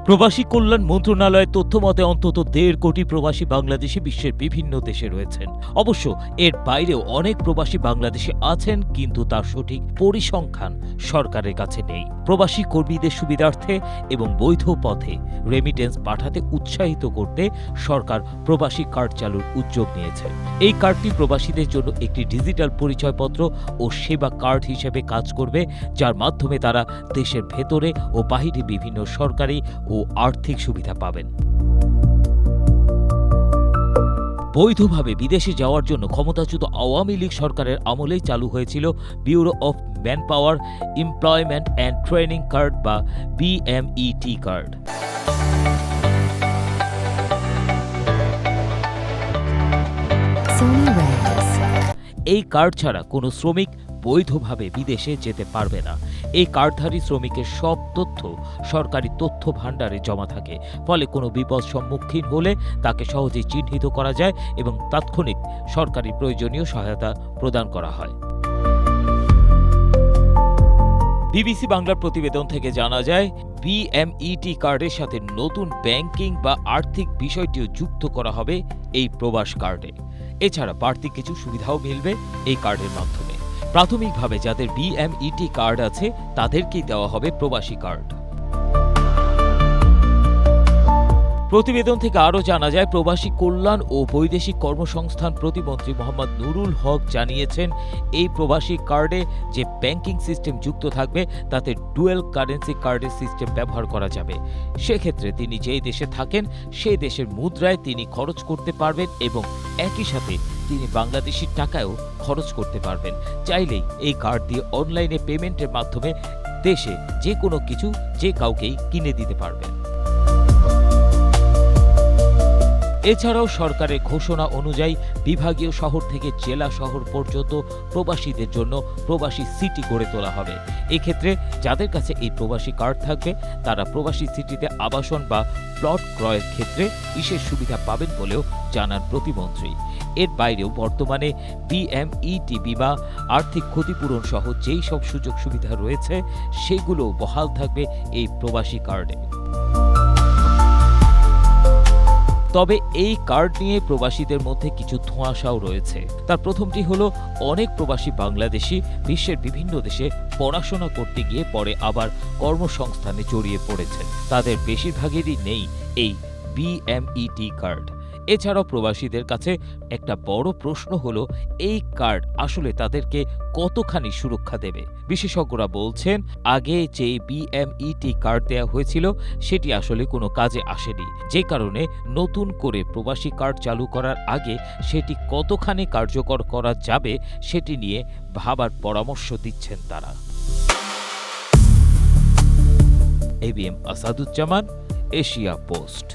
প্রবাসী কল্যাণ মন্ত্রণালয়ের তথ্য মতে অন্তত ১.৫ কোটি প্রবাসী বাংলাদেশি বিশ্বের বিভিন্ন দেশে রয়েছেন। অবশ্য এর বাইরেও অনেক প্রবাসী বাংলাদেশি আছেন, কিন্তু তার সঠিক পরিসংখ্যান সরকারের কাছে নেই। প্রবাসী কর্মীদের সুবিধার্থে এবং বৈধ পথে রেমিটেন্স পাঠাতে উৎসাহিত করতে সরকার প্রবাসী কার্ড চালুর উদ্যোগ নিয়েছে। এই কার্ডটি প্রবাসীদের জন্য একটি ডিজিটাল পরিচয়পত্র ও সেবা কার্ড হিসেবে কাজ করবে, যার মাধ্যমে তারা দেশের ভেতরে ও বাহিরে বিভিন্ন সরকারি ও আর্থিক সুবিধা পাবেন। বৈধভাবে বিদেশে যাওয়ার জন্য ক্ষমতাচ্যুত আওয়ামী লীগ সরকারের আমলেই চালু হয়েছিল bureau of manpower employment and training card বা BMET কার্ড। এই কার্ড ছাড়া কোনো শ্রমিক বৈধভাবে বিদেশে যেতে পারবে না। এই কার্ডধারী শ্রমিকের সব তথ্য সরকারি তথ্য ভাণ্ডারে জমা থাকে, ফলে কোনো বিপদ সম্মুখীন হলে তাকে সহজেই চিহ্নিত করা যায় এবং তাৎক্ষণিক সরকারি প্রয়োজনীয় সহায়তা প্রদান করা হয়। বিবিসি বাংলার প্রতিবেদন থেকে জানা যায়, BMET কার্ডের সাথে নতুন ব্যাংকিং বা আর্থিক বিষয়টিও যুক্ত করা হবে এই প্রবাস কার্ডে। এছাড়া বাড়তি কিছু সুবিধাও মিলবে এই কার্ডের মাধ্যমে। প্রাথমিকভাবে যাদের BMET কার্ড আছে তাদেরকেই দেওয়া হবে প্রবাসী কার্ড। প্রতিবেদন থেকে আরও জানা যায়, প্রবাসী কল্যাণ ও বৈদেশিক কর্মসংস্থান প্রতিমন্ত্রী মোহাম্মদ নুরুল হক জানিয়েছেন, এই প্রবাসী কার্ডে যে ব্যাংকিং সিস্টেম যুক্ত থাকবে তাতে ডুয়েল কারেন্সি কার্ডের সিস্টেম ব্যবহার করা যাবে। সেক্ষেত্রে তিনি যেই দেশে থাকেন সেই দেশের মুদ্রায় তিনি খরচ করতে পারবেন এবং একই সাথে তিনি বাংলাদেশি টাকায়ও খরচ করতে পারবেন। চাইলেই এই কার্ড দিয়ে অনলাইনে পেমেন্টের মাধ্যমে দেশে যে কোনো কিছু যে কাউকেই কিনে দিতে পারবেন। এছাড়াও সরকারের ঘোষণা অনুযায়ী বিভাগীয় শহর থেকে জেলা শহর পর্যন্ত প্রবাসীদের জন্য প্রবাসী সিটি গড়ে তোলা হবে। এক্ষেত্রে যাদের কাছে এই প্রবাসী কার্ড থাকবে তারা প্রবাসী সিটিতে আবাসন বা প্লট ক্রয়ের ক্ষেত্রে বিশেষ সুবিধা পাবেন বলেও জানান প্রতিমন্ত্রী। এর বাইরেও বর্তমানে BMET বিমা, আর্থিক ক্ষতিপূরণ সহ যেই সব সুযোগ সুবিধা রয়েছে সেগুলো বহাল থাকবে এই প্রবাসী কার্ডে। তবে এই কার্ড নিয়ে প্রবাসীদের মধ্যে কিছু ধোঁয়াশাও রয়েছে। তার প্রথমটি হলো, অনেক প্রবাসী বাংলাদেশি বিশ্বের বিভিন্ন দেশে পড়াশোনা করতে গিয়ে পরে আবার কর্মসংস্থানে জড়িয়ে পড়েছেন। তাদের বেশিরভাগেরই নেই এই BMET কার্ড। এছাড়াও প্রবাসীদের কাছে একটা বড় প্রশ্ন হলো, এই কার্ড আসলে তাদেরকে কতখানি সুরক্ষা দেবে। বিশেষজ্ঞরা বলছেন, আগে যে BMET কার্ড দেয়া হয়েছিল সেটি আসলে কোনো কাজে আসেনি, যে কারণে নতুন করে প্রবাসী কার্ড চালু করার আগে সেটি কতখানি কার্যকর করা যাবে সেটি নিয়ে ভাবার পরামর্শ দিচ্ছেন তারা। ABM Asaduzzaman, Asia post.